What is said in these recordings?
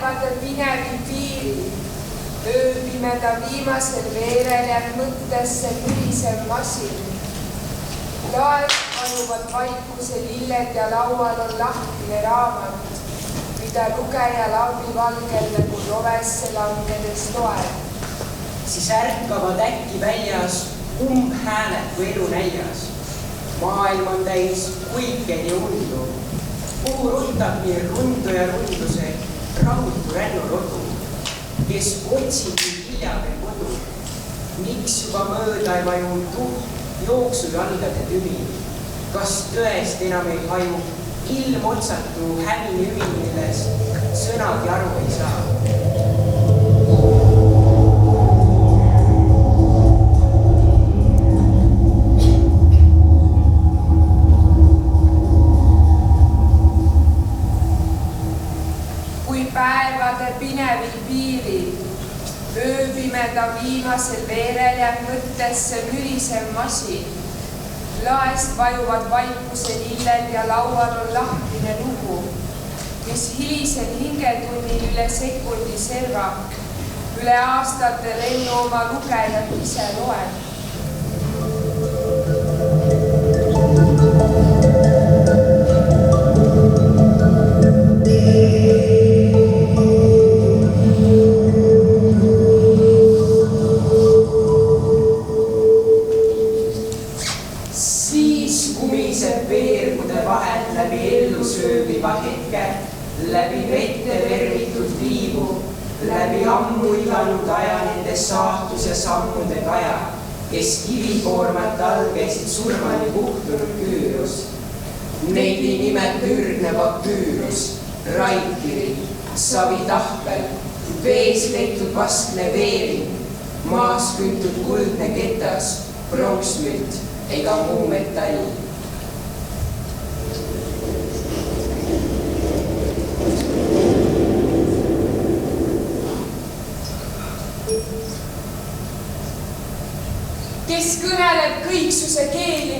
päevade pinevi piiri. Ööpimeda viimasel veerel jääb mõttesse mürisev masin. Laes vajuvad vaikuse lilled ja laual on lahtine raamat, mida lugeja lambivalgel nagu rovesse langedes loeb. Siis ärkavad äkki väljas umbhääled kui elu näljas. Maailm on täis kuikeid ja undu, kuhu ruttab nii rundu ja runduse rahutu rännurodu, kes otsib nii hilja veel kodu. Miks juba mööda ei vaju jooksujalgade tümi? Kas tõest enam ei haju ilmotsatu hävini ümi, milles sõnagi aru ei saa? Päevade pinevil piiril, ööpimeda viimasel veerel jääb mõttesse mürisev masin. Laest vajuvad vaikuse lilled ja laual on lahtine lugu, mis hilisel hingetunnil üle sekundi servab, üle aastate lennu oma lugejat ise loeb. Läbi vette vermitud viibu, läbi ammu iganud aja nende saatus ja sammude kaja, kes kivikoormat all käisid surmani puhtunud küürus. Neid ei nimeta ürgne papüürus, raidkiri, savitahvel, vees leitud vaskne veering, maas küntud kuldne ketas, pronksmünt ega muu metall. Kes kõneleb kõiksuse keeli,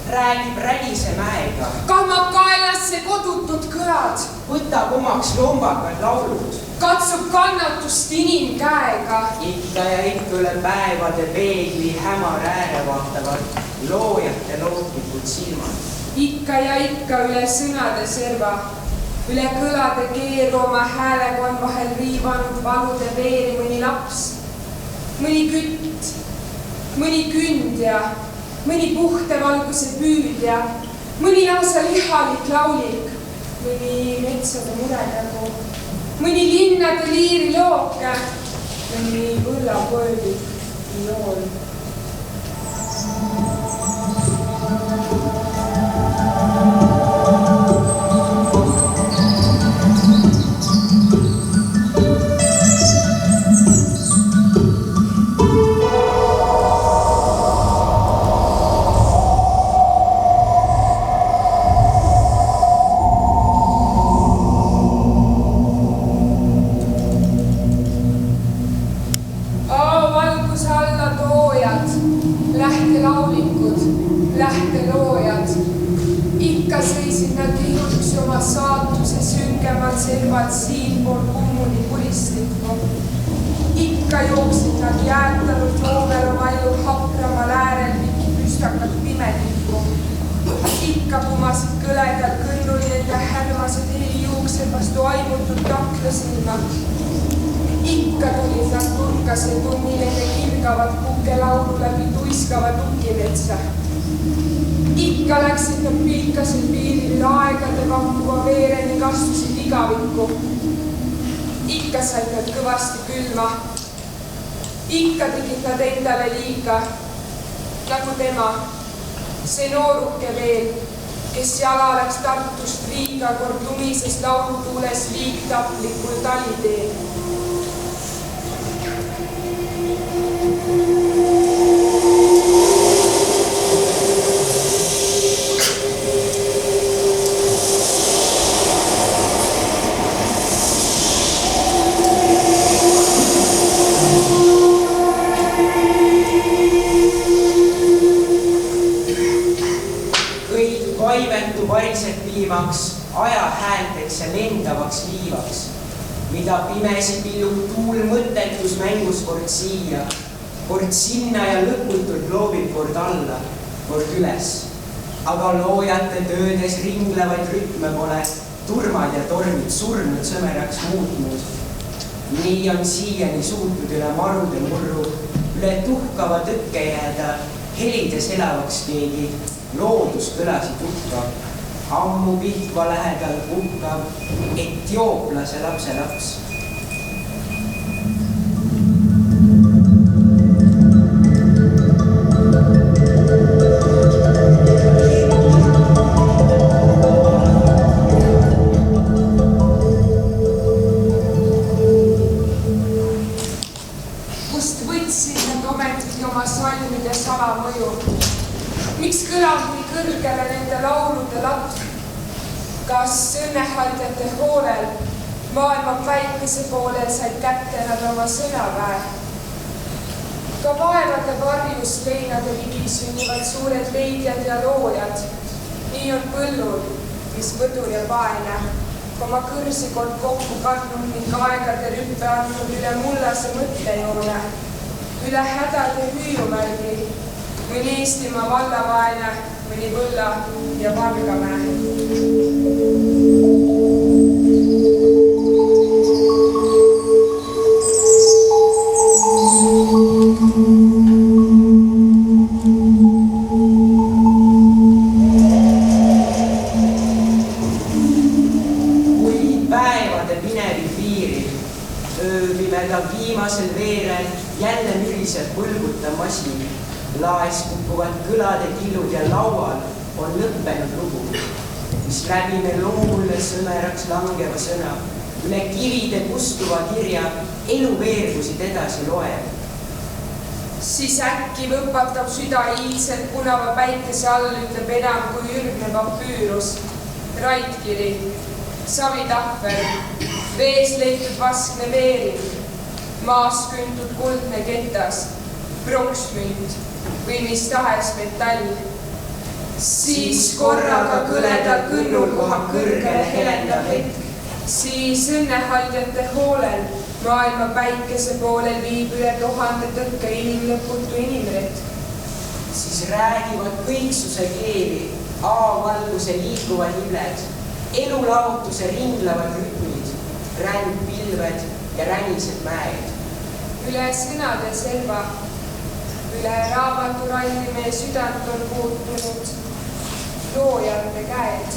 räägib ränise mäega, kahmab kaelasse kodutud kõlad, võtab omaks lombakad laulud, katsub kannatust inimkäega. Ikka ja ikka üle päevade peegli hämar ääre vaatavad loojate lootlikud silmad. Ikka ja ikka üle sõnade serva, üle kõlade keeru oma häälega on vahel riivanud valude veeri mõni laps, mõni kütt, mõni kündja, mõni puhtevalguse püüdja, mõni lausa lihalik laulik, mõni metsade murenägu, mõni linnade liirilooke, mõni võllapoölik viool. Servad siinpool kummuni puristikku. Ikka jooksid nad jäätanud joomel oma elu hapramal äärel mingi püstakat pimedikku. Ikka kumasid kõledal kõnnul nende härmased helijuuksed vastu aimutud taklasilma. Ikka tulid nad nurkase tunni nende kirgavad kukelaulu läbi tuiskava tukimetsa. Ikka läksid nad pilkasel piiril aegade vampuva veere ning astusid igavikku. Ikka said nad kõvasti külma. Ikka tegid nad endale liiga, nagu tema, see nooruke veel, kes jala läks Tartust Riiga kord lumises laulutuules liigtaplikul taliteel. Vaivendu variseb viimaks, aja häälteks ja lendavaks liivaks. mida pimesi pillub tuul mõttetus mängus kord siia, kord sinna ja lõputult loobib kord alla, kord üles. Aga loojate töödes ringlevaid rütme pole, turmad ja tormid surnud sõmeraks muutnud. Nii on siiani suutnud üle marude murru, üle tuhkava tõkke jääda, helides elavaks keegi, loodus kõlasid tuhka. Ammu Pihkva lähedal puhkab etiooplase lapselaps. Kust võtsid nad ometigi oma salmide salamõju? Miks kõlab nii kõrgele nende laulude latv? Kas õnnehaldjate hoolel, maailma päikese poolel said kätte nad oma sõnaväe? Ka vaevade varjus leinade ligi sünnivad suured leidjad ja loojad. Nii on põllul, mis põdur ja vaene, oma kõrsi kord kokku kandnud ning aegade rüppe andnud üle mullase mõttejoone, üle hädade hüüumärgi, mõni Eestimaa vallavaene, mõni Võlla ja Valgamäe. Kui päevade pinevi piiril, ööpimeda viimasel veerel jälle müriseb põlgutav masin, laes kukuvad kõlade killud ja laual on lõppenud lugu, mis läbi me loomule sõmeraks langeva sõna, üle kivide kustuva kirja elu veergusid edasi loeb. Siis äkki võpatab süda iidselt punava päikese all, ütleb enam kui ürgne papüürus, raidkiri, savitahvel, vees leitud vaskne veering, maas küntud kuldne ketas, pronksmünt või mis tahes metall. Siis korraga kõledal kõnnul kohab kõrgele helendav hetk. Siis õnnehaldjate hoolel, maailma päikese poolel viib üle 1000 tõkke inimlõputu inimretk. Siis räägivad kõiksuse keeli, A-valguse liikuvad ibled, elulaotuse ringlevad rütmid, rändpilved ja ränised mäed. Üle sõnade selva, üle raamatu ralli meie südant on puutunud loojate käed.